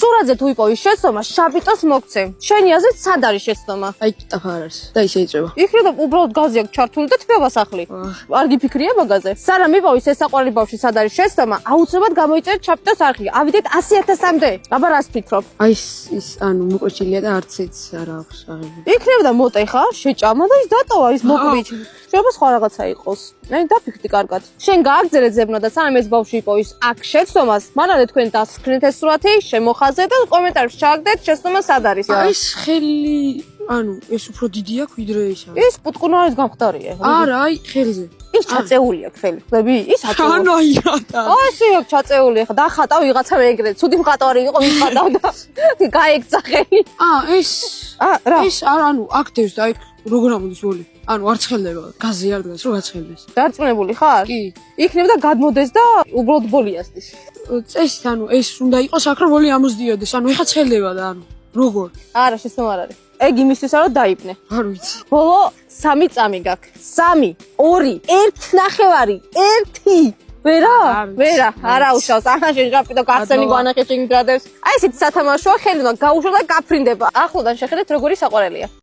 სურათზე თუ იყო ის შეცდომა, შაბიტოს მოგცემ. შენი აზრით სად არის შეცდომა? აი კიტაფა არ არის და ისე იწება. იქნება უბრალოდ გაზი აქვს ჩართული და თბება სახლი. არ გიფიქრია მაგაზე? სანამ მიპოვის ეს საყვარელი ბავშვი სად არის შეცდომა, აუცილებლად გამოიწერეთ შაბიტოს არხი. ავიდეთ 100,000-მდე. აბა რას ფიქრობ? აი ის ანუ მოყოჩილია და არც ის არ აქვს აღებული. იქნება და მოტეხა, შეჭამა და ის დატოვა ის მოკვიჩი. შეიძლება სხვა რაღაცა იყოს. აი დაფიქრდი კარგად. შენ გააგზავნე ზებნა და სანამ ეს ბავშვი იპოვის აქ შეცდომას, მანამდე თქვენ დასკრინეთ ეს სურათი, შემოხაზეთ და კომენტარებში ჩააგდეთ შეცდომა სად არის. აი ეს ხელი ანუ ეს უფრო დიდი აქვს ვიდრე ის არის. ის პუტკუნარის გამხდარია. არა, აი ხელზე. ის ჩაწეული აქვს ხელი. ხლები? ის აწეული. ანუ აი რატა? აი ესე აქვს ჩაწეული. ხა დახატა ვიღაცა ეგრეთ. ცუდი მხატვარი იყო, ის ხატავდა. გაეკცა ხელი. ეს რა? ეს ანუ აქტივს და აი როგორ ამოდის ვოლი? ანუ არ ცხელდება, გაზი არ დგას, რომ გაცხელდეს. დარწმუნებული ხარ? კი. იქნება და გადმოდეს და უბრალოდ ბოლიასდის. წესით ანუ ეს უნდა იყოს აქ რომ ვოლი ამოსდიოდეს, ანუ ეხა ცხელდება და ანუ როგორ? არა, შეცდომა არ არის. ეგ იმისთვისა რომ დაიბნე. არ ვიცი. ბოლო 3 წამი გაქვს. 3, 2, 1.5. ვერა? ვერა, არა უშავს. ახლა შეჟაპიდო კაცენი გვანახე შენ გრადებს. აი ესეთი სათამაშოა, ხელი უნდა გაუშვა და გაფრინდება. ახლოდან შეხედეთ როგორი საყვარელია.